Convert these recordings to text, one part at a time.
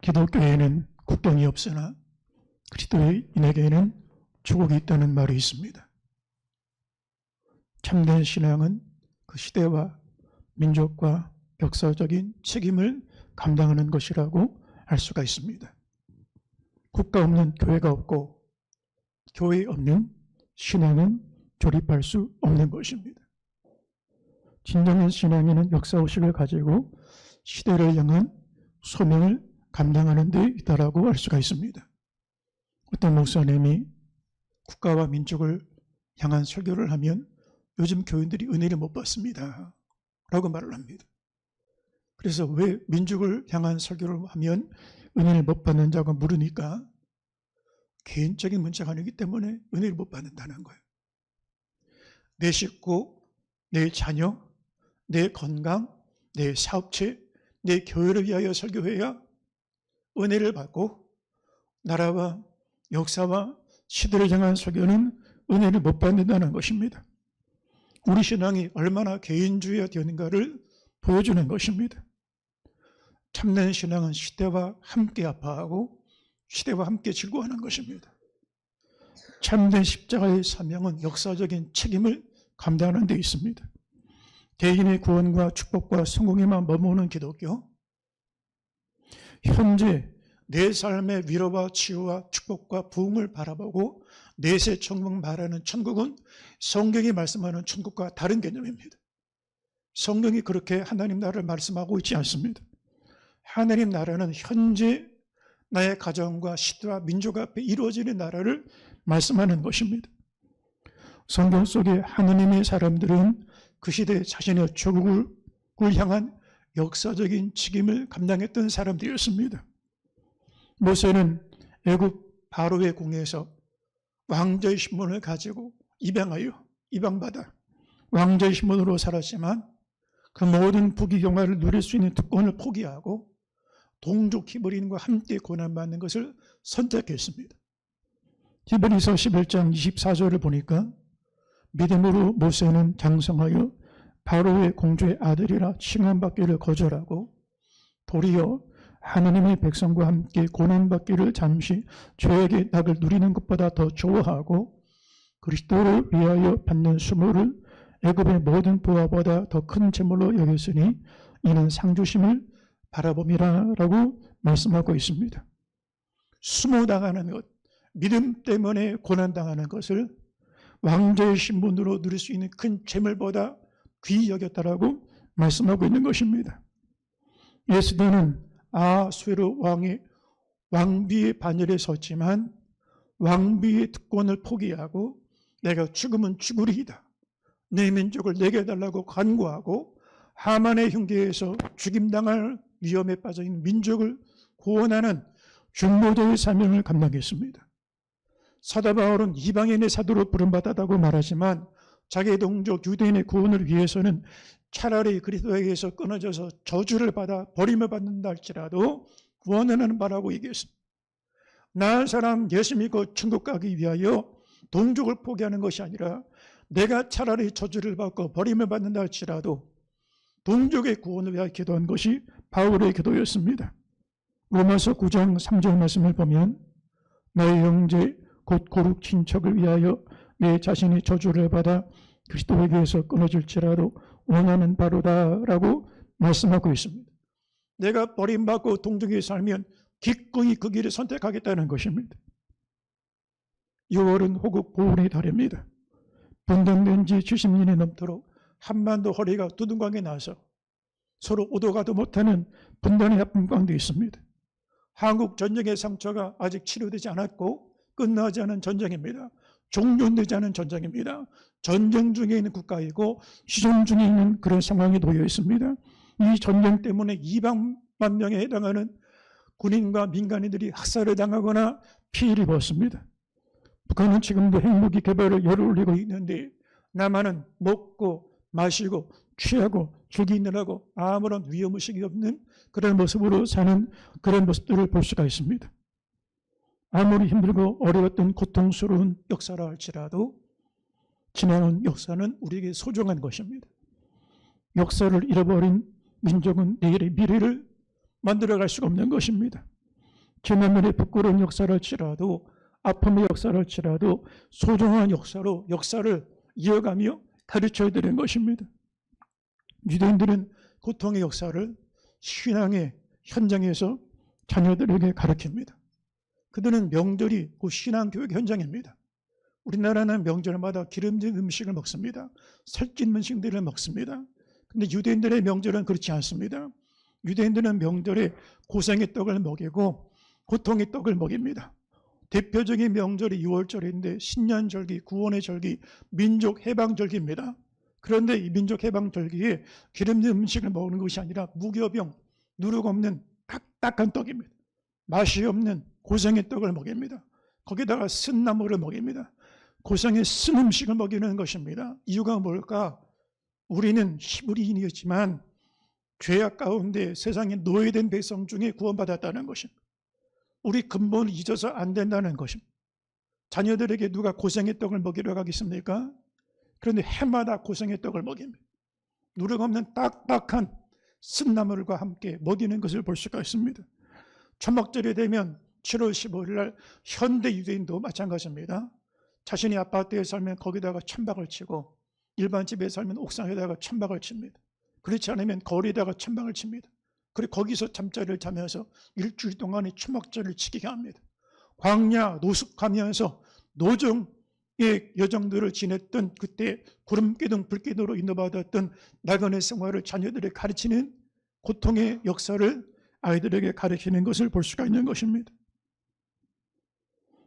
기독교에는 국경이 없으나 그리스도인에게는 조국이 있다는 말이 있습니다. 참된 신앙은 그 시대와 민족과 역사적인 책임을 감당하는 것이라고 할 수가 있습니다. 국가 없는 교회가 없고 교회 없는 신앙은 조립할 수 없는 것입니다. 진정한 신앙에는 역사의식을 가지고 시대를 향한 소명을 감당하는 데 있다라고 할 수가 있습니다. 어떤 목사님이 국가와 민족을 향한 설교를 하면 요즘 교인들이 은혜를 못 받습니다 라고 말을 합니다. 그래서 왜 민족을 향한 설교를 하면 은혜를 못 받는다고 물으니까 개인적인 문제가 아니기 때문에 은혜를 못 받는다는 거예요. 내 식구, 내 자녀, 내 건강, 내 사업체, 내 교회를 위하여 설교해야 은혜를 받고 나라와 역사와 시대를 향한 설교는 은혜를 못 받는다는 것입니다. 우리 신앙이 얼마나 개인주의가 되는가를 보여주는 것입니다. 참된 신앙은 시대와 함께 아파하고 시대와 함께 즐거워하는 것입니다. 참된 십자가의 사명은 역사적인 책임을 감당하는 데 있습니다. 개인의 구원과 축복과 성공에만 머무는 기독교, 현재 내 삶의 위로와 치유와 축복과 부흥을 바라보고 내세 천국 말하는 천국은 성경이 말씀하는 천국과 다른 개념입니다. 성경이 그렇게 하나님 나라를 말씀하고 있지 않습니다. 하나님 나라는 현재 나의 가정과 시대와 민족 앞에 이루어지는 나라를 말씀하는 것입니다. 성경 속의 하느님의 사람들은 그 시대 자신의 조국을 향한 역사적인 책임을 감당했던 사람들이었습니다. 모세는 애굽 바로의 궁에서 왕자의 신분을 가지고 입양받아 왕자의 신분으로 살았지만 그 모든 부귀영화를 누릴 수 있는 특권을 포기하고 동족 히브리인과 함께 고난받는 것을 선택했습니다. 히브리서 11장 24절을 보니까 믿음으로 모세는 장성하여 바로의 공주의 아들이라 칭함받기를 거절하고 도리어 하나님의 백성과 함께 고난받기를 잠시 죄악의 낙을 누리는 것보다 더 좋아하고 그리스도를 위하여 받는 수모를 애굽의 모든 부하보다 더 큰 재물로 여겼으니 이는 상주심을 바라봄이라 라고 말씀하고 있습니다. 수모당하는 것, 믿음 때문에 고난당하는 것을 왕자의 신분으로 누릴 수 있는 큰 재물보다 귀히 여겼다라고 말씀하고 있는 것입니다. 예수님은 아수에로 왕의 왕비의 반열에 섰지만 왕비의 특권을 포기하고 내가 죽으면 죽으리이다. 내 민족을 내게 달라고 간구하고 하만의 흉계에서 죽임당할 위험에 빠져있는 민족을 구원하는 중보자의 사명을 감당했습니다. 사도 바울은 이방인의 사도로 부름받았다고 말하지만 자기 동족 유대인의 구원을 위해서는 차라리 그리스도에게서 끊어져서 저주를 받아 버림을 받는다 할지라도 구원하는 바라고 얘기했습니다. 나은 사람 예수 믿고 천국 가기 위하여 동족을 포기하는 것이 아니라 내가 차라리 저주를 받고 버림을 받는다 할지라도 동족의 구원을 위하여 기도한 것이 바울의 기도였습니다. 로마서 9장 3절 말씀을 보면 나의 형제 곧 고륙 친척을 위하여 내 자신이 저주를 받아 그리스도에게서 끊어질지라도 원하는 바로다라고 말씀하고 있습니다. 내가 버림받고 동족에 살면 기꺼이 그 길을 선택하겠다는 것입니다. 6월은 호국 보훈의 달입니다. 분당된 지 70년이 넘도록 한반도 허리가 두둥강에 나서 서로 오도 가도 못하는 분단의 아픔 가운데 있습니다. 한국 전쟁의 상처가 아직 치료되지 않았고 끝나지 않은 전쟁입니다. 종료되지 않은 전쟁입니다. 전쟁 중에 있는 국가이고 시전 중에 있는 그런 상황에 놓여 있습니다. 이 전쟁 때문에 200만 명에 해당하는 군인과 민간인들이 학살을 당하거나 피해를 입었습니다. 북한은 지금도 핵무기 개발을 열을 올리고 있는데 남한은 먹고 마시고 취하고 즐기느라고 아무런 위험의식이 없는 그런 모습으로 사는 그런 모습들을 볼 수가 있습니다. 아무리 힘들고 어려웠던 고통스러운 역사라 할지라도 지나온 역사는 우리에게 소중한 것입니다. 역사를 잃어버린 민족은 내일의 미래를 만들어갈 수가 없는 것입니다. 지난날의 부끄러운 역사를 치라도, 아픔의 역사를 치라도 소중한 역사로 역사를 이어가며 가르쳐야 되는 것입니다. 유대인들은 고통의 역사를 신앙의 현장에서 자녀들에게 가르칩니다. 그들은 명절이 그 신앙교육 현장입니다. 우리나라는 명절마다 기름진 음식을 먹습니다. 살찐 음식들을 먹습니다. 근데 유대인들의 명절은 그렇지 않습니다. 유대인들은 명절에 고생의 떡을 먹이고 고통의 떡을 먹입니다. 대표적인 명절이 6월절인데 신년절기, 구원의 절기, 민족 해방절기입니다. 그런데 이 민족 해방절기에 기름진 음식을 먹는 것이 아니라 무교병, 누룩 없는 딱딱한 떡입니다. 맛이 없는 고생의 떡을 먹입니다. 거기다가 쓴 나물을 먹입니다. 고생의 쓴 음식을 먹이는 것입니다. 이유가 뭘까? 우리는 히브리인이었지만 죄악 가운데 세상에 노예된 백성 중에 구원받았다는 것입니다. 우리 근본을 잊어서 안 된다는 것입니다. 자녀들에게 누가 고생의 떡을 먹이려고 하겠습니까? 그런데 해마다 고생의 떡을 먹입니다. 누룩 없는 딱딱한 쓴나물과 함께 먹이는 것을 볼 수가 있습니다. 초막절이 되면 7월 15일 날 현대 유대인도 마찬가지입니다. 자신이 아파트에 살면 거기다가 천막을 치고 일반 집에 살면 옥상에다가 천막을 칩니다. 그렇지 않으면 거리에다가 천막을 칩니다. 그리고 거기서 잠자리를 자면서 일주일 동안의 초막절을 지키게 합니다. 광야 노숙하면서 노정의 여정들을 지냈던 그때 구름기둥 불기둥으로 인도받았던 나그네 생활을 자녀들에게 가르치는 고통의 역사를 아이들에게 가르치는 것을 볼 수가 있는 것입니다.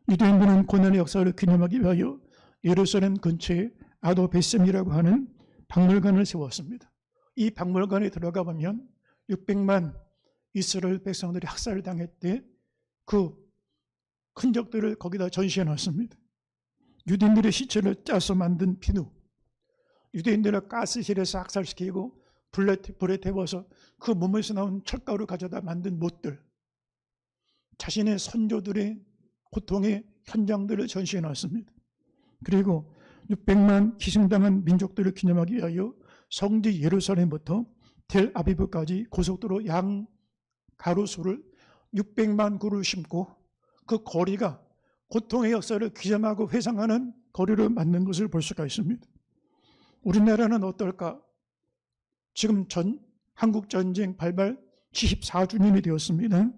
유대인들은 고난의 역사를 기념하기 위하여 예루살렘 근처에 아도 베셈이라고 하는 박물관을 세웠습니다. 이 박물관에 들어가 보면 600만 이스라엘 백성들이 학살을 당했대 그 흔적들을 거기다 전시해 놨습니다. 유대인들의 시체를 짜서 만든 비누, 유대인들을 가스실에서 학살시키고 불에 태워서 그 몸에서 나온 철가루 가져다 만든 못들, 자신의 선조들의 고통의 현장들을 전시해 놨습니다. 그리고 600만 희생당한 민족들을 기념하기 위하여 성지 예루살렘부터 텔아비브까지 고속도로 양 가로수를 600만 구를 심고 그 거리가 고통의 역사를 기념하고 회상하는 거리로 만든 것을 볼 수가 있습니다. 우리나라는 어떨까? 지금 한국전쟁 발발 74주년이 되었습니다.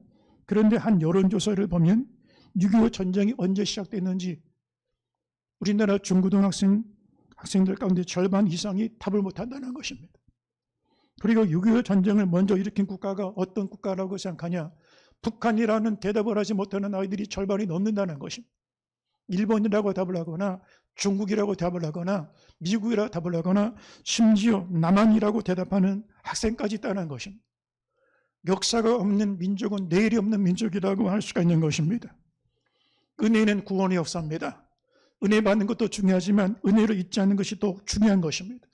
그런데 한 여론조사를 보면 6.25 전쟁이 언제 시작됐는지 우리나라 중고등학생들 가운데 절반 이상이 답을 못한다는 것입니다. 그리고 6.25 전쟁을 먼저 일으킨 국가가 어떤 국가라고 생각하냐? 북한이라는 대답을 하지 못하는 아이들이 절반이 넘는다는 것입니다. 일본이라고 답을 하거나 중국이라고 답을 하거나 미국이라고 답을 하거나 심지어 남한이라고 대답하는 학생까지 있다는 것입니다. 역사가 없는 민족은 내일이 없는 민족이라고 할 수가 있는 것입니다. 은혜는 구원의 역사입니다. 은혜 받는 것도 중요하지만 은혜를 잊지 않는 것이 더 중요한 것입니다.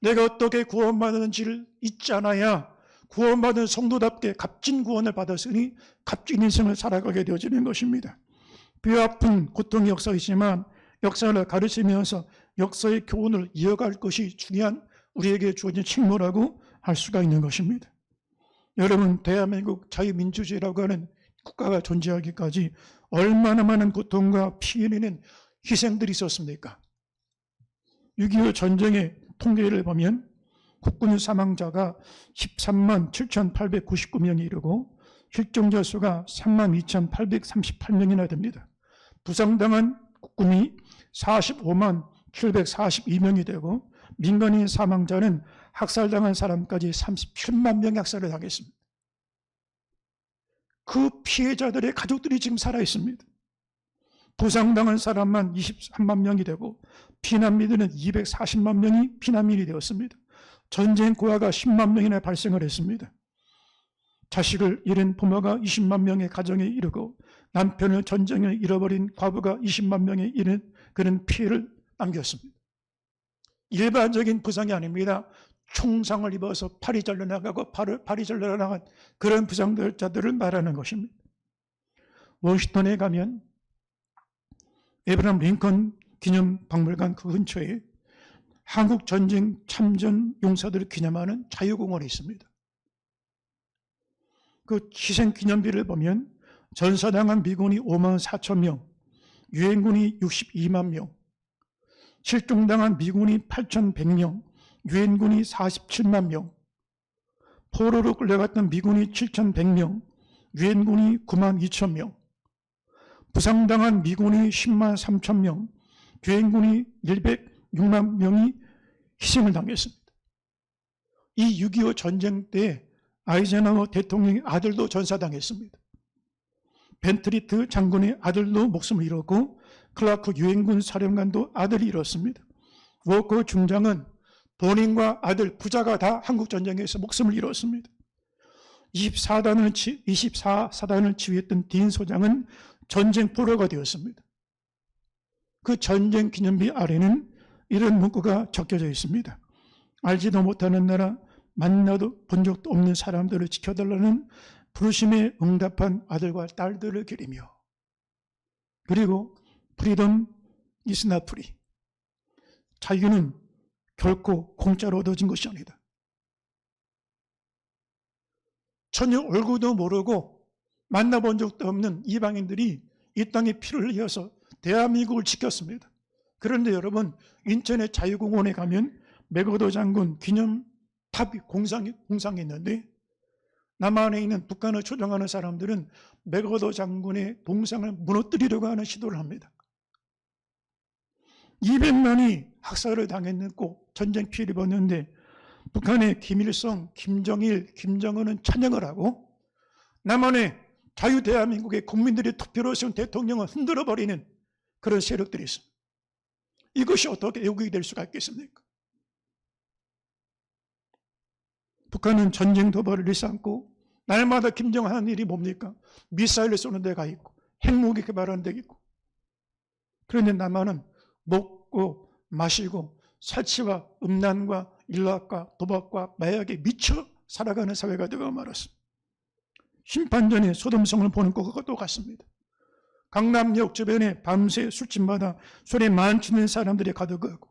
내가 어떻게 구원받았는지를 잊지 않아야 구원받은 성도답게 값진 구원을 받았으니 값진 인생을 살아가게 되어지는 것입니다. 뼈아픈 고통의 역사이지만 역사를 가르치면서 역사의 교훈을 이어갈 것이 중요한 우리에게 주어진 책무라고 할 수가 있는 것입니다. 여러분, 대한민국 자유민주주의라고 하는 국가가 존재하기까지 얼마나 많은 고통과 피해 내는 희생들이 있었습니까? 6.25 전쟁의 통계를 보면 국군 사망자가 13만 7,899명이 이르고 실종자 수가 3만 2,838명이나 됩니다. 부상당한 국군이 45만 742명이 되고 민간인 사망자는 학살당한 사람까지 37만 명이 학살을 당했습니다. 그 피해자들의 가족들이 지금 살아있습니다. 부상당한 사람만 23만 명이 되고 피난민들은 240만 명이 피난민이 되었습니다. 전쟁 고아가 10만 명이나 발생을 했습니다. 자식을 잃은 부모가 20만 명의 가정에 이르고 남편을 전쟁에 잃어버린 과부가 20만 명에 이른 그런 피해를 남겼습니다. 일반적인 부상이 아닙니다. 총상을 입어서 팔이 잘려나가고 팔이 잘려나간 그런 부상자들을 말하는 것입니다. 워싱턴에 가면 에브라함 링컨 기념박물관 그 근처에 한국 전쟁 참전 용사들을 기념하는 자유공원이 있습니다. 그 희생기념비를 보면 전사당한 미군이 5만 4천 명, 유엔군이 62만 명, 실종당한 미군이 8,100명, 유엔군이 47만 명, 포로로 끌려갔던 미군이 7,100명, 유엔군이 9만 2천 명, 부상당한 미군이 10만 3천 명, 유엔군이 106만 명이 희생을 당했습니다. 이 6.25 전쟁 때 아이젠하워 대통령의 아들도 전사당했습니다. 벤트리트 장군의 아들도 목숨을 잃었고 클라크 유엔군 사령관도 아들이 잃었습니다. 워커 중장은 본인과 아들, 부자가 다 한국전쟁에서 목숨을 잃었습니다. 24사단을 지휘했던 딘 소장은 전쟁 포로가 되었습니다. 그 전쟁 기념비 아래는 이런 문구가 적혀져 있습니다. 알지도 못하는 나라, 만나도 본 적도 없는 사람들을 지켜달라는 부르심에 응답한 아들과 딸들을 기리며, 그리고 freedom is not free. 자유는 결코 공짜로 얻어진 것이 아니다. 전혀 얼굴도 모르고 만나본 적도 없는 이방인들이 이 땅에 피를 흘려서 대한민국을 지켰습니다. 그런데 여러분, 인천의 자유공원에 가면 맥어도 장군 기념탑이 공상이 있는데, 남한에 있는 북한을 조종하는 사람들은 맥어도 장군의 동상을 무너뜨리려고 하는 시도를 합니다. 200만이 학살을 당했고 전쟁 피해를 입었는데 북한의 김일성, 김정일, 김정은은 찬양을 하고 남한의 자유대한민국의 국민들이 투표로 세운 대통령을 흔들어버리는 그런 세력들이 있습니다. 이것이 어떻게 애국이 될 수가 있겠습니까? 북한은 전쟁 도발을 일삼고 날마다 김정은 하는 일이 뭡니까? 미사일을 쏘는 데가 있고 핵무기 개발하는 데가 있고, 그런데 남한은 먹고 마시고 살치와 음란과 일락과 도박과 마약에 미쳐 살아가는 사회가 되어 말았습니다. 심판전에 소돔성을 보는 것과 똑같습니다. 강남역 주변에 밤새 술집마다 술에 만취는 사람들이 가득하고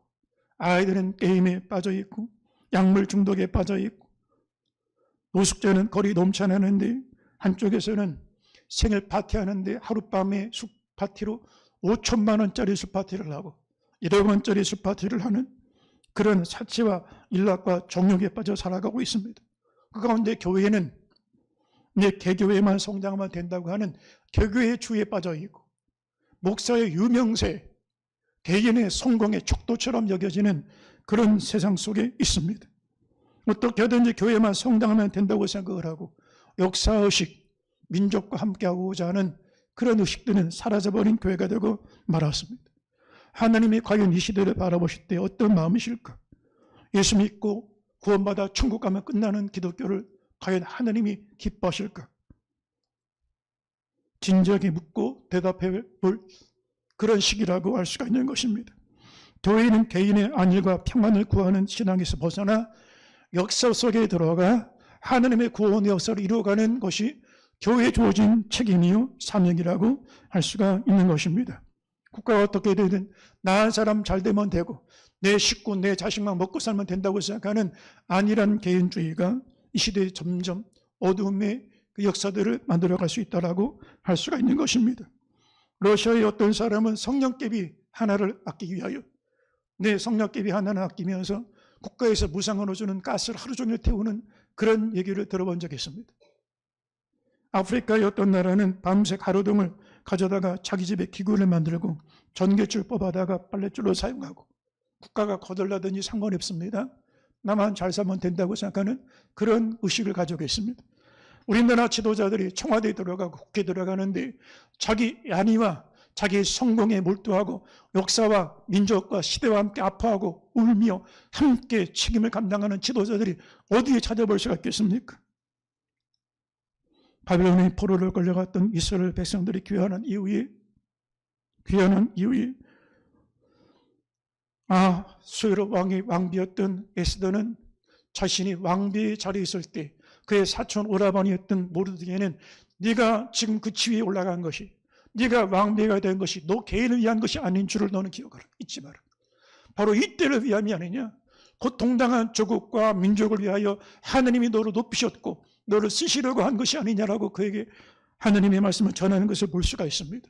아이들은 게임에 빠져있고 약물 중독에 빠져있고 노숙자는 거리 넘쳐나는데 한쪽에서는 생일 파티하는데 하룻밤에 술 파티로 5천만 원짜리 술 파티를 하고 1억 원짜리 술 파티를 하는 그런 사치와 일락과 정욕에 빠져 살아가고 있습니다. 그 가운데 교회는 내 개교회만 성장하면 된다고 하는 개교회 주의에 빠져 있고 목사의 유명세, 개인의 성공의 척도처럼 여겨지는 그런 세상 속에 있습니다. 어떻게 하든지 교회만 성장하면 된다고 생각을 하고 역사의식, 민족과 함께하고자 하는 그런 의식들은 사라져버린 교회가 되고 말았습니다. 하나님이 과연 이 시대를 바라보실 때 어떤 마음이실까? 예수 믿고 구원받아 천국 가면 끝나는 기독교를 과연 하나님이 기뻐하실까? 진지하게 묻고 대답해 볼 그런 시기라고 할 수가 있는 것입니다. 교회는 개인의 안일과 평안을 구하는 신앙에서 벗어나 역사 속에 들어가 하나님의 구원의 역사를 이루어가는 것이 교회에 주어진 책임이요 사명이라고 할 수가 있는 것입니다. 국가가 어떻게 되든 나은 사람 잘 되면 되고 내 식구, 내 자식만 먹고 살면 된다고 생각하는 안일한 개인주의가 이 시대에 점점 어두움의 그 역사들을 만들어갈 수 있다고 할 수가 있는 것입니다. 러시아의 어떤 사람은 성냥개비 하나를 아끼기 위하여 내 성냥개비 하나를 아끼면서 국가에서 무상으로 주는 가스를 하루 종일 태우는 그런 얘기를 들어본 적이 있습니다. 아프리카의 어떤 나라는 밤새 가로등을 가져다가 자기 집에 기구를 만들고 전기줄 뽑아다가 빨랫줄로 사용하고 국가가 거덜나더니 상관이 없습니다. 나만 잘 살면 된다고 생각하는 그런 의식을 가지고 있습니다. 우리나라 지도자들이 청와대에 들어가고 국회에 들어가는데 자기 안위와 자기 성공에 몰두하고 역사와 민족과 시대와 함께 아파하고 울며 함께 책임을 감당하는 지도자들이 어디에 찾아볼 수가 있겠습니까? 바벨론의 포로를 끌려갔던 이스라엘 백성들이 귀환한 이후에 수에로 왕이 왕비였던 에스더는 자신이 왕비의 자리에 있을 때 그의 사촌 오라버니였던 모르드게는 네가 지금 그 지위에 올라간 것이 네가 왕비가 된 것이 너 개인을 위한 것이 아닌 줄을 너는 기억하라. 잊지 마라. 바로 이때를 위함이 아니냐. 고통당한 조국과 민족을 위하여 하나님이 너를 높이셨고 너를 쓰시려고 한 것이 아니냐라고 그에게 하느님의 말씀을 전하는 것을 볼 수가 있습니다.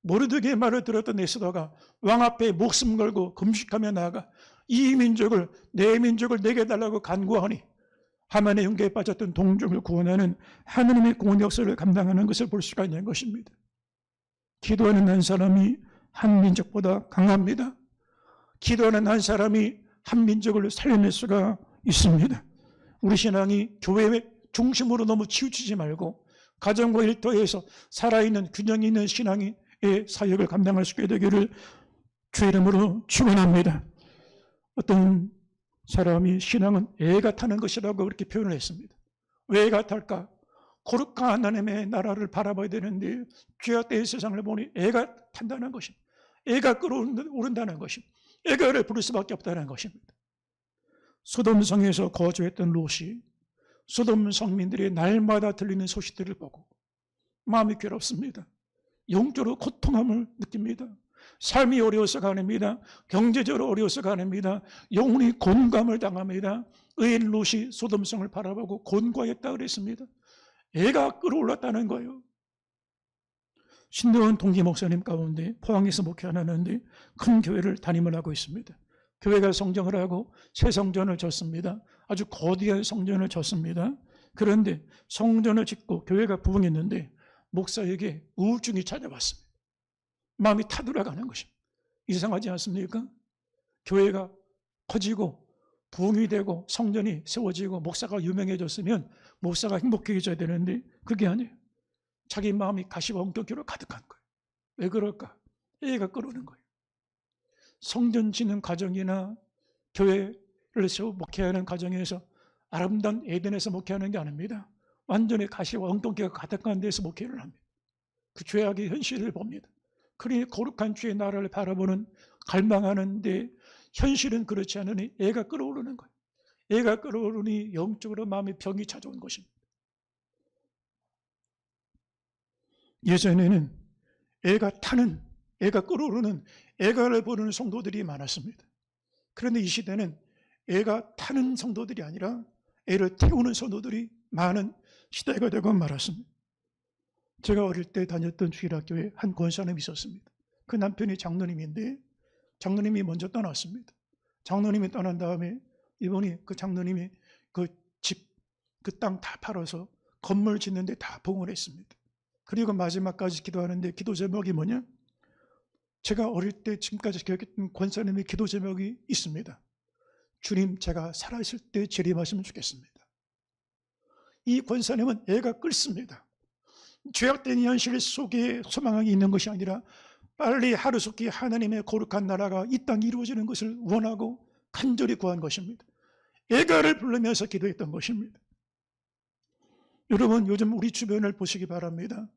모르드게의 말을 들었던 에스더가 왕 앞에 목숨 걸고 금식하며 나아가 이 민족을, 내 민족을 내게 달라고 간구하니 하만의 흉계에 빠졌던 동족을 구원하는 하느님의 구원 역사를 감당하는 것을 볼 수가 있는 것입니다. 기도하는 한 사람이 한 민족보다 강합니다. 기도하는 한 사람이 한 민족을 살려낼 수가 있습니다. 우리 신앙이 교회 중심으로 너무 치우치지 말고 가정과 일터에서 살아있는 균형 있는 신앙의 사역을 감당할 수 있게 되기를 주의 이름으로 축원합니다. 어떤 사람이 신앙은 애가 타는 것이라고 그렇게 표현을 했습니다. 왜 애가 탈까? 거룩한 하나님의 나라를 바라봐야 되는데 죄악 때의 세상을 보니 애가 탄다는 것입니다. 애가 끓어오른다는 것입니다. 애가를 부를 수밖에 없다는 것입니다. 소돔성에서 거주했던 롯이 소돔 성민들의 날마다 들리는 소식들을 보고 마음이 괴롭습니다. 영적으로 고통함을 느낍니다. 삶이 어려워서 가냅니다. 경제적으로 어려워서 가냅니다. 영혼이 곤감을 당합니다. 의인 롯이 소돔성을 바라보고 곤고했다 그랬습니다. 애가 끌어올랐다는 거예요. 신대원 동기 목사님 가운데 포항에서 목회하는데 큰 교회를 담임을 하고 있습니다. 교회가 성전을 하고 새 성전을 짓습니다. 아주 거대한 성전을 짓습니다. 그런데 성전을 짓고 교회가 부흥했는데 목사에게 우울증이 찾아왔습니다. 마음이 타들어가는 것입니다. 이상하지 않습니까? 교회가 커지고 부흥이 되고 성전이 세워지고 목사가 유명해졌으면 목사가 행복해져야 되는데 그게 아니에요. 자기 마음이 가시방석으로 가득한 거예요. 왜 그럴까? 애가 끌어오는 거예요. 성전 짓는 과정이나 교회를 세워 목회하는 과정에서 아름다운 에덴에서 목회하는 게 아닙니다. 완전히 가시와 엉뚱기가 가득한 데서 목회를 합니다. 그 죄악의 현실을 봅니다. 그러니 거룩한 주의 나라를 바라보는 갈망하는데 현실은 그렇지 않으니 애가 끌어오르는 거예요. 애가 끌어오르니 영적으로 마음의 병이 찾아온 것입니다. 예전에는 애가 끌어오르는 애가를 부르는 성도들이 많았습니다. 그런데 이 시대는 애가 타는 성도들이 아니라 애를 태우는 성도들이 많은 시대가 되고 말았습니다. 제가 어릴 때 다녔던 주일학교에 한 권사님이 있었습니다. 그 남편이 장로님인데 장로님이 먼저 떠났습니다. 장로님이 떠난 다음에 이분이 그 장로님이 그 집, 그 땅 다 팔아서 건물 짓는데 다 봉을 했습니다. 그리고 마지막까지 기도하는데 기도 제목이 뭐냐? 제가 어릴 때 지금까지 기억했던 권사님의 기도 제목이 있습니다. 주님, 제가 살아있을 때 재림하시면 좋겠습니다. 이 권사님은 애가 끓습니다. 죄악된 현실 속에 소망이 있는 것이 아니라 빨리 하루속히 하나님의 거룩한 나라가 이 땅에 이루어지는 것을 원하고 간절히 구한 것입니다. 애가를 부르면서 기도했던 것입니다. 여러분, 요즘 우리 주변을 보시기 바랍니다.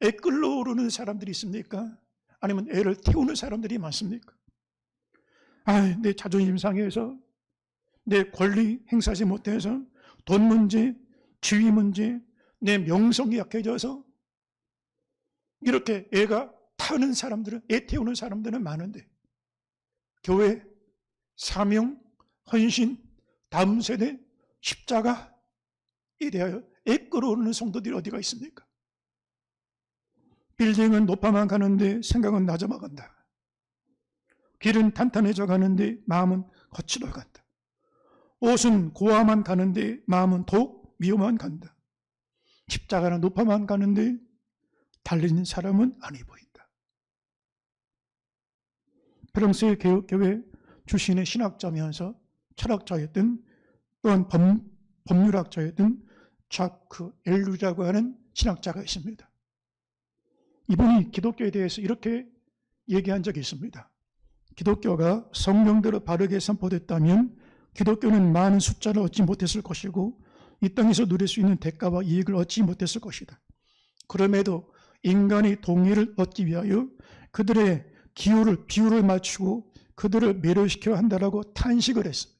애 끌어오르는 사람들이 있습니까? 아니면 애를 태우는 사람들이 많습니까? 내 자존심 상해서, 내 권리 행사하지 못해서, 돈 문제, 지위 문제, 내 명성이 약해져서 이렇게 애가 타는 사람들은, 애 태우는 사람들은 많은데 교회, 사명, 헌신, 다음 세대, 십자가에 대하여 애 끌어오르는 성도들이 어디가 있습니까? 빌딩은 높아만 가는데 생각은 낮아만 간다. 길은 탄탄해져 가는데 마음은 거칠어 간다. 옷은 고와만 가는데 마음은 더욱 미워만 간다. 십자가는 높아만 가는데 달리는 사람은 아니 보인다. 프랑스의 개혁교회 출신의 신학자면서 철학자였던, 또한 법률학자였던 자크 엘루라고 하는 신학자가 있습니다. 이분이 기독교에 대해서 이렇게 얘기한 적이 있습니다. 기독교가 성령대로 바르게 선포됐다면 기독교는 많은 숫자를 얻지 못했을 것이고 이 땅에서 누릴 수 있는 대가와 이익을 얻지 못했을 것이다. 그럼에도 인간이 동의를 얻기 위하여 그들의 비율을 맞추고 그들을 매료시켜야 한다라고 탄식을 했습니다.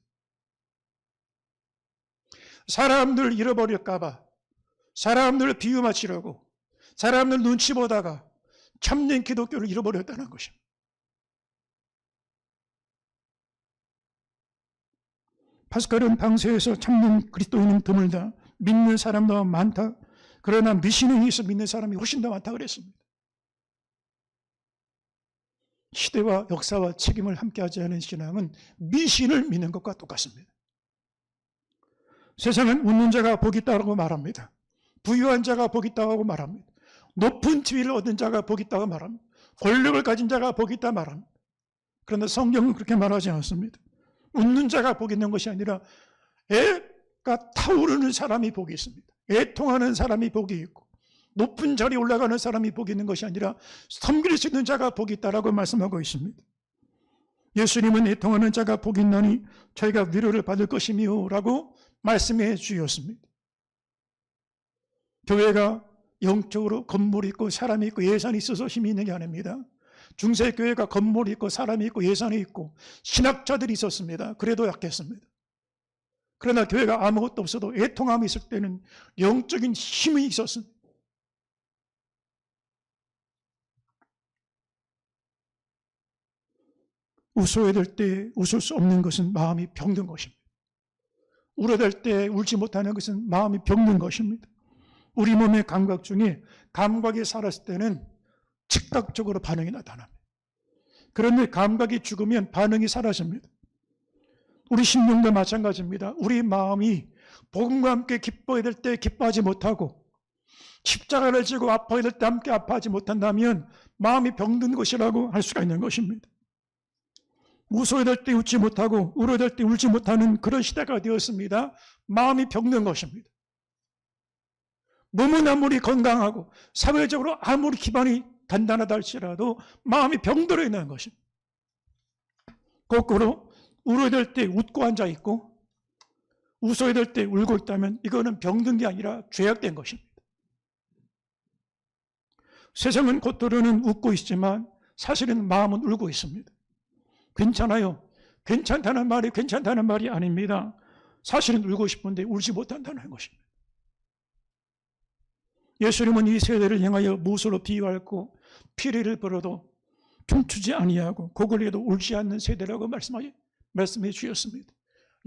사람들 잃어버릴까 봐, 사람들 비유 맞추려고, 사람들 눈치 보다가 참된 기독교를 잃어버렸다는 것입니다. 파스칼은 방세에서 참된 그리스도인은 드물다, 믿는 사람도 많다, 그러나 미신에 의해서 믿는 사람이 훨씬 더 많다고 그랬습니다. 시대와 역사와 책임을 함께하지 않은 신앙은 미신을 믿는 것과 똑같습니다. 세상은 웃는 자가 복이 있다고 말합니다. 부유한 자가 복이 있다고 말합니다. 높은 지위를 얻은 자가 복이 있다고 말합니다. 권력을 가진 자가 복이 있다 말합니다. 그런데 성경은 그렇게 말하지 않습니다. 웃는 자가 복이 있는 것이 아니라 애가 타오르는 사람이 복이 있습니다. 애통하는 사람이 복이 있고 높은 자리에 올라가는 사람이 복이 있는 것이 아니라 섬길 수 있는 자가 복이 있다라고 말씀하고 있습니다. 예수님은 애통하는 자가 복이 있나니 저희가 위로를 받을 것이며 라고 말씀해 주셨습니다. 교회가 영적으로 건물이 있고 사람이 있고 예산이 있어서 힘이 있는 게 아닙니다. 중세교회가 건물이 있고 사람이 있고 예산이 있고 신학자들이 있었습니다. 그래도 약했습니다. 그러나 교회가 아무것도 없어도 애통함이 있을 때는 영적인 힘이 있었습니다. 웃어야 될 때 웃을 수 없는 것은 마음이 병든 것입니다. 울어야 될 때 울지 못하는 것은 마음이 병든 것입니다. 우리 몸의 감각 중에 감각이 살았을 때는 즉각적으로 반응이 나타납니다. 그런데 감각이 죽으면 반응이 사라집니다. 우리 심령도 마찬가지입니다. 우리 마음이 복음과 함께 기뻐야 될 때 기뻐하지 못하고 십자가를 지고 아파야 될 때 함께 아파하지 못한다면 마음이 병든 것이라고 할 수가 있는 것입니다. 웃어야 될 때 웃지 못하고 울어야 될 때 울지 못하는 그런 시대가 되었습니다. 마음이 병든 것입니다. 몸은 아무리 건강하고 사회적으로 아무리 기반이 단단하다 할지라도 마음이 병들어 있는 것입니다. 거꾸로 울어야 될 때 웃고 앉아있고 웃어야 될 때 울고 있다면 이거는 병든 게 아니라 죄악된 것입니다. 세상은 겉으로는 웃고 있지만 사실은 마음은 울고 있습니다. 괜찮아요. 괜찮다는 말이 아닙니다. 사실은 울고 싶은데 울지 못한다는 것입니다. 예수님은 이 세대를 향하여 무엇으로 비유하였고 피리를 벌어도 춤추지 아니하고 곡을 해도 울지 않는 세대라고 말씀해 주셨습니다.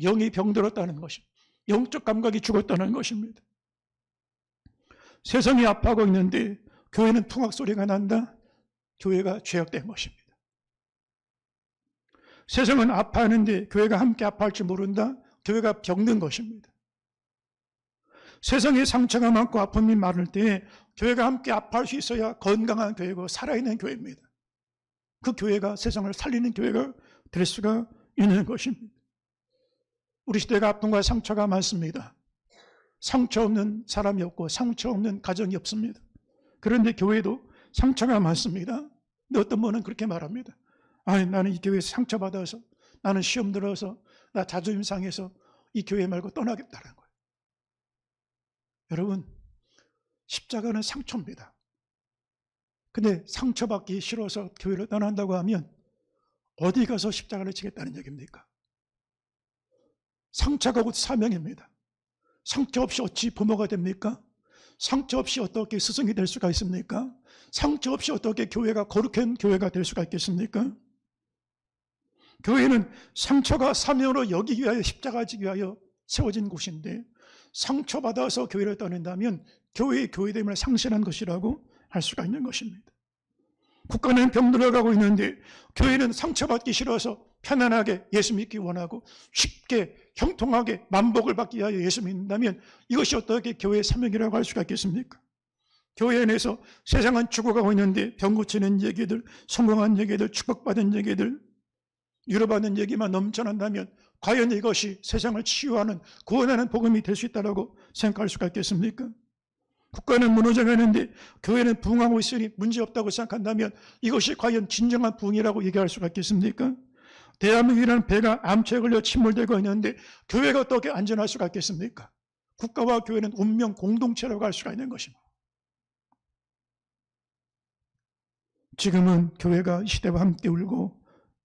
영이 병들었다는 것입니다. 영적 감각이 죽었다는 것입니다. 세상이 아파하고 있는데 교회는 풍악 소리가 난다? 교회가 죄악된 것입니다. 세상은 아파하는데 교회가 함께 아파할 줄 모른다? 교회가 병든 것입니다. 세상에 상처가 많고 아픔이 많을 때 교회가 함께 아파할 수 있어야 건강한 교회고 살아있는 교회입니다. 그 교회가 세상을 살리는 교회가 될 수가 있는 것입니다. 우리 시대가 아픔과 상처가 많습니다. 상처 없는 사람이 없고 상처 없는 가정이 없습니다. 그런데 교회도 상처가 많습니다. 근데 어떤 분은 그렇게 말합니다. 아니, 나는 이 교회에서 상처받아서, 나는 시험 들어서, 나 자존심 상해서 이 교회 말고 떠나겠다는 거예요. 여러분, 십자가는 상처입니다. 근데 상처받기 싫어서 교회를 떠난다고 하면 어디 가서 십자가를 지겠다는 얘기입니까? 상처가 곧 사명입니다. 상처 없이 어찌 부모가 됩니까? 상처 없이 어떻게 스승이 될 수가 있습니까? 상처 없이 어떻게 교회가 거룩한 교회가 될 수가 있겠습니까? 교회는 상처가 사명으로 여기기 위하여 십자가 지기 위하여 세워진 곳인데 상처받아서 교회를 떠난다면 교회의 교회됨을 상실한 것이라고 할 수가 있는 것입니다. 국가는 병들어가고 있는데 교회는 상처받기 싫어서 편안하게 예수 믿기 원하고 쉽게 형통하게 만복을 받기 위하여 예수 믿는다면 이것이 어떻게 교회의 사명이라고 할 수가 있겠습니까? 교회 안에서 세상은 죽어가고 있는데 병 고치는 얘기들, 성공한 얘기들, 축복받은 얘기들, 위로받는 얘기만 넘쳐난다면 과연 이것이 세상을 치유하는 구원하는 복음이 될 수 있다고 생각할 수가 있겠습니까? 국가는 무너져가는데 교회는 부흥하고 있으니 문제없다고 생각한다면 이것이 과연 진정한 부흥이라고 얘기할 수가 있겠습니까? 대한민국이라는 배가 암초에 걸려 침몰되고 있는데 교회가 어떻게 안전할 수가 있겠습니까? 국가와 교회는 운명 공동체라고 할 수가 있는 것입니다. 지금은 교회가 이 시대와 함께 울고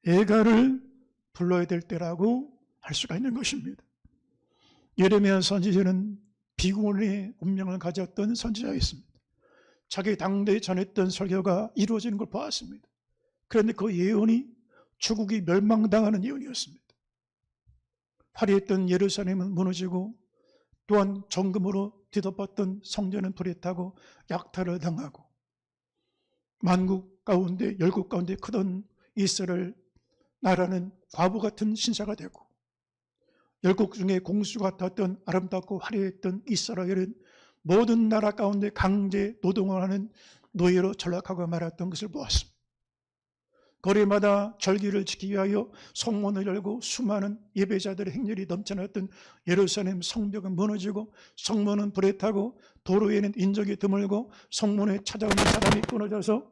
애가를 불러야 될 때라고 할 수가 있는 것입니다. 예레미야 선지자는 비구원의 운명을 가졌던 선지자였습니다. 자기 당대에 전했던 설교가 이루어지는 걸 보았습니다. 그런데 그 예언이 조국이 멸망당하는 예언이었습니다. 화려했던 예루살렘은 무너지고 또한 정금으로 뒤덮었던 성전은 불에 타고 약탈을 당하고 만국 가운데 열국 가운데 크던 이스라엘 나라는 과부 같은 신사가 되고 열국 중에 공주 같았던 아름답고 화려했던 이스라엘은 모든 나라 가운데 강제 노동을 하는 노예로 전락하고 말았던 것을 보았습니다. 거리마다 절기를 지키기 위하여 성문을 열고 수많은 예배자들의 행렬이 넘쳐났던 예루살렘 성벽은 무너지고 성문은 불에 타고 도로에는 인적이 드물고 성문에 찾아오는 사람이 끊어져서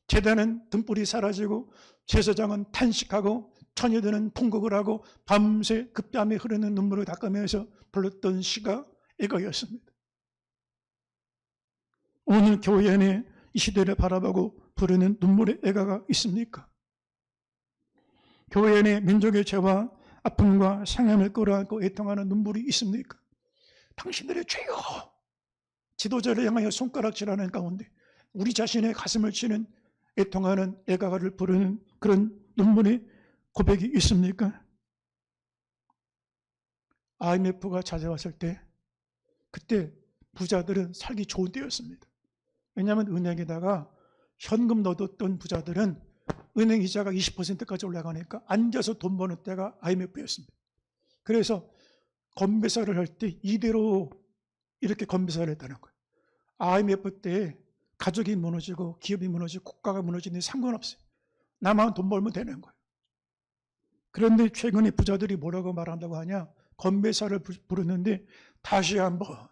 제단은 등불이 사라지고 제사장은 탄식하고 처녀들은 통곡을 하고 밤새 그 뺨에 흐르는 눈물을 닦으면서 불렀던 시가 애가였습니다. 오늘 교회 안에 이 시대를 바라보고 부르는 눈물의 애가가 있습니까? 교회 안에 민족의 죄와 아픔과 상함을 끌어안고 애통하는 눈물이 있습니까? 당신들의 죄요, 지도자를 향하여 손가락질하는 가운데 우리 자신의 가슴을 치는 애통하는 애가를 부르는 그런 눈물의 고백이 있습니까? IMF가 찾아왔을 때 그때 부자들은 살기 좋은 때였습니다. 왜냐하면 은행에다가 현금 넣어뒀던 부자들은 은행 이자가 20%까지 올라가니까 앉아서 돈 버는 때가 IMF였습니다. 그래서 건배사를 할 때 이대로 이렇게 건배사를 했다는 거예요. IMF 때 가족이 무너지고 기업이 무너지고 국가가 무너지는 상관없어요. 나만 돈 벌면 되는 거예요. 그런데 최근에 부자들이 뭐라고 말한다고 하냐? 건배사를 부르는데 다시 한번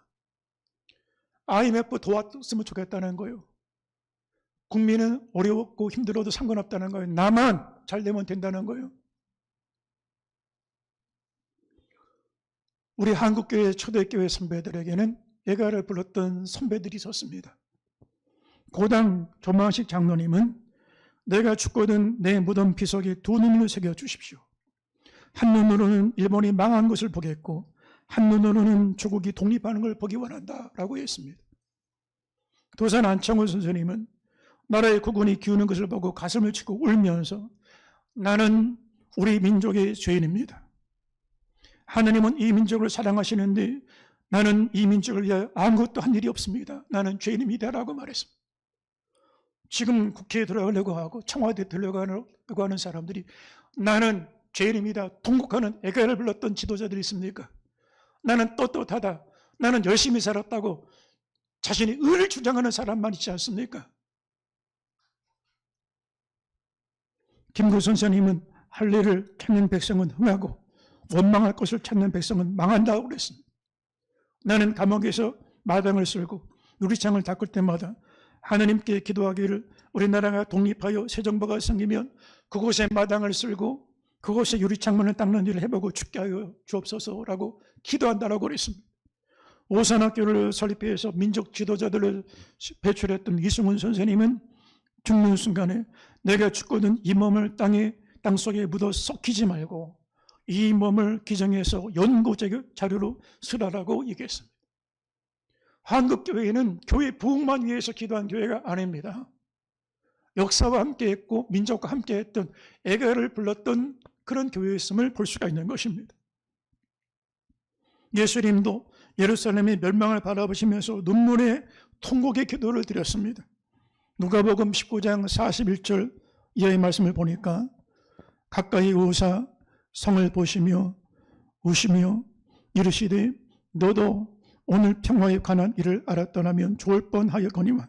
IMF 도왔으면 좋겠다는 거예요. 국민은 어려웠고 힘들어도 상관없다는 거예요. 나만 잘 되면 된다는 거예요. 우리 한국교회 초대교회 선배들에게는 애가를 불렀던 선배들이 있었습니다. 고당 조만식 장로님은 내가 죽거든 내 무덤 비석에 두 눈을 새겨주십시오. 한 눈으로는 일본이 망한 것을 보겠고 한 눈으로는 조국이 독립하는 걸 보기 원한다라고 했습니다. 도산 안창호 선생님은 나라의 국군이 기우는 것을 보고 가슴을 치고 울면서 나는 우리 민족의 죄인입니다. 하나님은 이 민족을 사랑하시는데 나는 이 민족을 위하여 아무것도 한 일이 없습니다. 나는 죄인입니다 라고 말했습니다. 지금 국회에 들어가려고 하고 청와대에 들어가려고 하는 사람들이 나는 죄인입니다. 통곡하는 애가를 불렀던 지도자들이 있습니까? 나는 떳떳하다. 나는 열심히 살았다고 자신이 의를 주장하는 사람만 있지 않습니까? 김구 선생님은 할례를 찾는 백성은 흥하고 원망할 것을 찾는 백성은 망한다고 그랬습니다. 나는 감옥에서 마당을 쓸고 유리창을 닦을 때마다 하나님께 기도하기를 우리나라가 독립하여 새 정부가 생기면 그곳에 마당을 쓸고 그곳에 유리창문을 닦는 일을 해보고 죽게 하여 주옵소서라고 기도한다라고 그랬습니다. 오산학교를 설립해서 민족 지도자들을 배출했던 이승훈 선생님은 죽는 순간에 내가 죽거든 이 몸을 땅속에 묻어 썩히지 말고 이 몸을 기증해서 연구 자료로 쓰라라고 얘기했습니다. 한국교회는 교회 부흥만 위해서 기도한 교회가 아닙니다. 역사와 함께했고 민족과 함께했던 애가를 불렀던 그런 교회였음을 볼 수가 있는 것입니다. 예수님도 예루살렘의 멸망을 바라보시면서 눈물의 통곡의 기도를 드렸습니다. 누가복음 19장 41절 이하의 말씀을 보니까 가까이 오사 성을 보시며 우시며 이르시되 너도 오늘 평화에 관한 일을 알았더라면 좋을 뻔하였거니와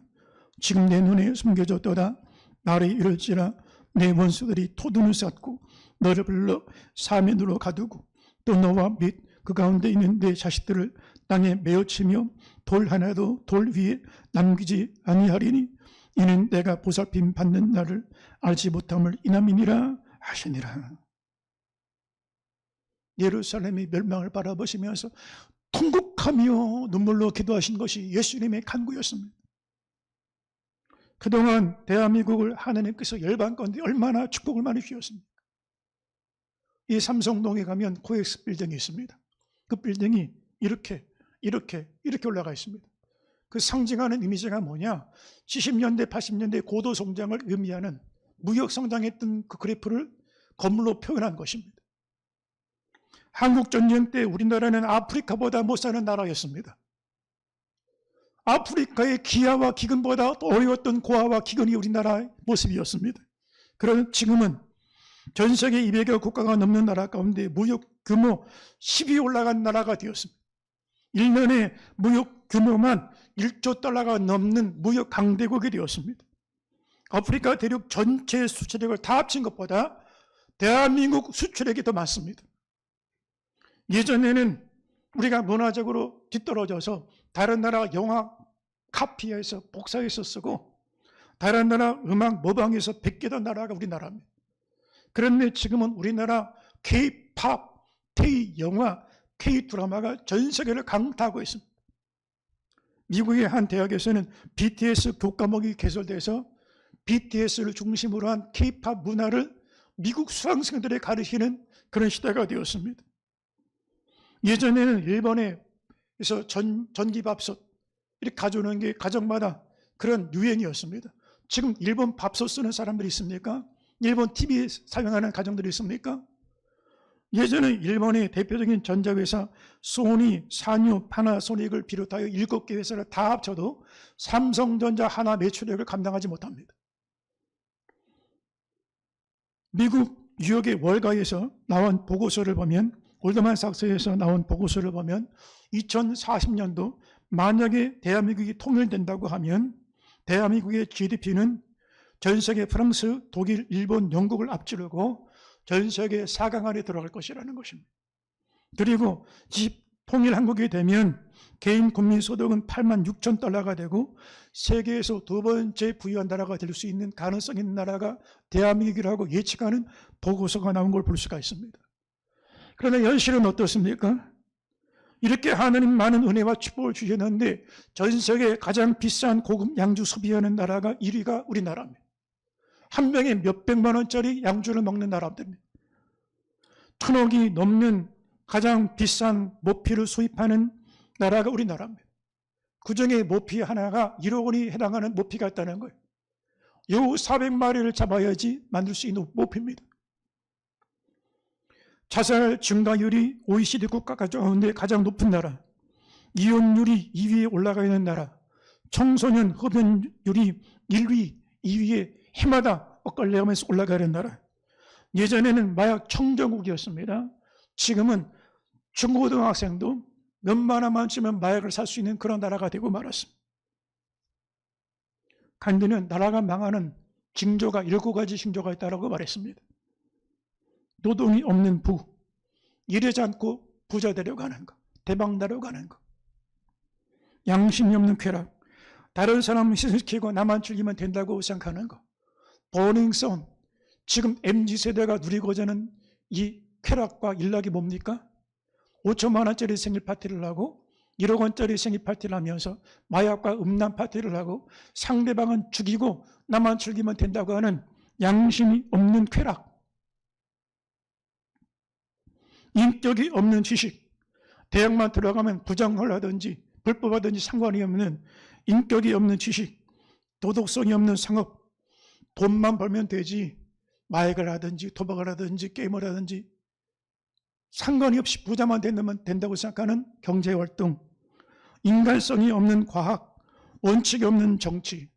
지금 내 눈에 숨겨졌도다. 날이 이를지라 내 원수들이 토둔을 쌓고 너를 불러 사면으로 가두고 또 너와 및 그 가운데 있는 내 자식들을 땅에 메어치며 돌 하나도 돌 위에 남기지 아니하리니 이는 내가 보살핌 받는 날을 알지 못함을 인함이니라 하시니라. 예루살렘의 멸망을 바라보시면서 통곡하며 눈물로 기도하신 것이 예수님의 간구였습니다. 그동안 대한민국을 하나님께서 열방 가운데 얼마나 축복을 많이 주셨습니까? 이 삼성동에 가면 코엑스 빌딩이 있습니다. 그 빌딩이 이렇게 올라가 있습니다. 그 상징하는 이미지가 뭐냐? 70년대, 80년대 고도 성장을 의미하는 무역 성장했던 그 그래프를 건물로 표현한 것입니다. 한국전쟁 때 우리나라는 아프리카보다 못 사는 나라였습니다. 아프리카의 기아와 기근보다 더 어려웠던 고아와 기근이 우리나라의 모습이었습니다. 그러나 지금은 전 세계 200여 국가가 넘는 나라 가운데 무역 규모 10위 올라간 나라가 되었습니다. 1년에 무역 규모만 1조 달러가 넘는 무역 강대국이 되었습니다. 아프리카 대륙 전체 수출액을 다 합친 것보다 대한민국 수출액이 더 많습니다. 예전에는 우리가 문화적으로 뒤떨어져서 다른 나라 영화 카피해서 복사해서 쓰고 다른 나라 음악 모방해서 베끼던 나라가 우리나라입니다. 그런데 지금은 우리나라 K-팝, K-영화, K-드라마가 전 세계를 강타하고 있습니다. 미국의 한 대학에서는 BTS 교과목이 개설돼서 BTS를 중심으로 한 K-팝 문화를 미국 수강생들에 가르치는 그런 시대가 되었습니다. 예전에는 일본에서 전기밥솥 이렇게 가져오는 게 가정마다 그런 유행이었습니다. 지금 일본 밥솥 쓰는 사람들이 있습니까? 일본 TV 사용하는 가정들이 있습니까? 예전에 일본의 대표적인 전자회사 소니, 산유, 파나소닉을 비롯하여 7개 회사를 다 합쳐도 삼성전자 하나 매출액을 감당하지 못합니다. 미국 뉴욕의 월가에서 나온 보고서를 보면 골드만삭스에서 나온 보고서를 보면 2040년도 만약에 대한민국이 통일된다고 하면 대한민국의 GDP는 전 세계 프랑스, 독일, 일본, 영국을 앞지르고 전 세계 4강 안에 들어갈 것이라는 것입니다. 그리고 통일 한국이 되면 개인 국민 소득은 8만 6천 달러가 되고 세계에서 두 번째 부유한 나라가 될 수 있는 가능성 있는 나라가 대한민국이라고 예측하는 보고서가 나온 걸 볼 수가 있습니다. 그러나 현실은 어떻습니까? 이렇게 하나님 많은 은혜와 축복을 주셨는데 전 세계 가장 비싼 고급 양주 소비하는 나라가 1위가 우리나라입니다. 한 병에 몇백만 원짜리 양주를 먹는 나라입니다. 1,000억이 넘는 가장 비싼 모피를 수입하는 나라가 우리나라입니다. 그중에 모피 하나가 1억 원이 해당하는 모피가 있다는 거예요. 요 400마리를 잡아야지 만들 수 있는 모피입니다. 자살 증가율이 OECD 국가 가운데 가장 높은 나라, 이혼율이 2위에 올라가 있는 나라, 청소년 흡연율이 1위, 2위에 해마다 엇갈려가면서 올라가는 나라. 예전에는 마약 청정국이었습니다. 지금은 중고등학생도 몇만 원만 주면 마약을 살 수 있는 그런 나라가 되고 말았습니다. 간디는 나라가 망하는 징조가 7가지 징조가 있다고 말했습니다. 노동이 없는 부, 일하지 않고 부자 되려가는 것, 대박 나려가는 것, 양심이 없는 쾌락, 다른 사람 희생시키고 나만 즐기면 된다고 생각하는 것, 버닝썬, 지금 MZ세대가 누리고자 하는 이 쾌락과 일락이 뭡니까? 5천만 원짜리 생일 파티를 하고 1억 원짜리 생일 파티를 하면서 마약과 음란 파티를 하고 상대방은 죽이고 나만 즐기면 된다고 하는 양심이 없는 쾌락, 인격이 없는 지식, 대학만 들어가면 부장을 하든지 불법하든지 상관이 없는 인격이 없는 지식, 도덕성이 없는 상업, 돈만 벌면 되지 마약을 하든지 도박을 하든지 게임을 하든지 상관이 없이 부자만 되면 된다고 생각하는 경제활동, 인간성이 없는 과학, 원칙이 없는 정치,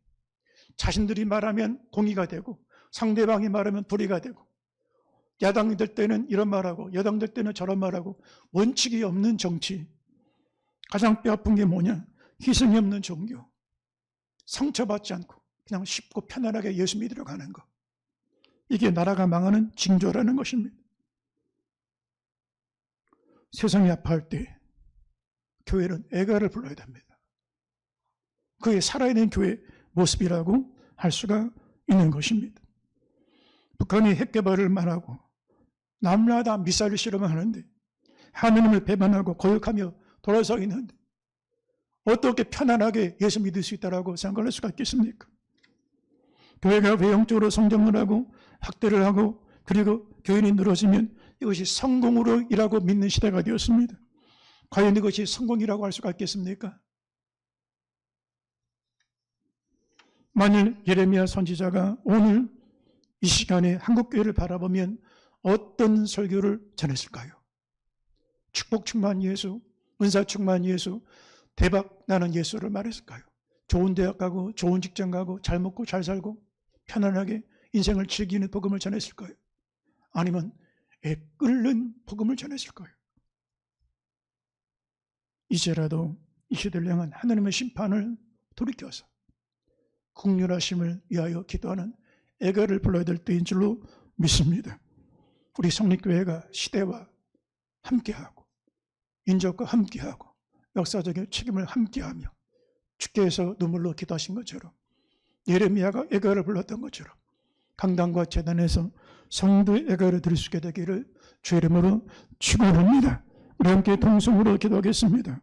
자신들이 말하면 공의가 되고 상대방이 말하면 불의가 되고 야당이 될 때는 이런 말하고 여당 될 때는 저런 말하고 원칙이 없는 정치, 가장 뼈아픈 게 뭐냐? 희생이 없는 종교, 상처받지 않고 그냥 쉽고 편안하게 예수 믿으러 가는 것. 이게 나라가 망하는 징조라는 것입니다. 세상이 아파할 때 교회는 애가를 불러야 됩니다. 그게 살아있는 교회 모습이라고 할 수가 있는 것입니다. 북한이 핵개발을 말하고 남나라 미사일 실험을 하는데 하느님을 배반하고 거역하며 돌아서 있는데 어떻게 편안하게 예수 믿을 수 있다고 생각할 수가 있겠습니까? 교회가 외형적으로 성장을 하고 확대를 하고 그리고 교인이 늘어지면 이것이 성공으로 일하고 믿는 시대가 되었습니다. 과연 이것이 성공이라고 할 수가 있겠습니까? 만일 예레미야 선지자가 오늘 이 시간에 한국교회를 바라보면 어떤 설교를 전했을까요? 축복 충만 예수, 은사 충만 예수, 대박 나는 예수를 말했을까요? 좋은 대학 가고 좋은 직장 가고 잘 먹고 잘 살고 편안하게 인생을 즐기는 복음을 전했을까요? 아니면 애 끓는 복음을 전했을까요? 이제라도 이 시대를 향한 하나님의 심판을 돌이켜서 긍휼하심을 위하여 기도하는 애가를 불러야 될 때인 줄로 믿습니다. 우리 성립교회가 시대와 함께하고 인적과 함께하고 역사적인 책임을 함께하며 주께서 눈물로 기도하신 것처럼 예레미야가 애가를 불렀던 것처럼 강단과 재단에서 성도의 애가를 드릴 수 있게 되기를 주의 이름으로 축원합니다. 우리 함께 통성으로 기도하겠습니다.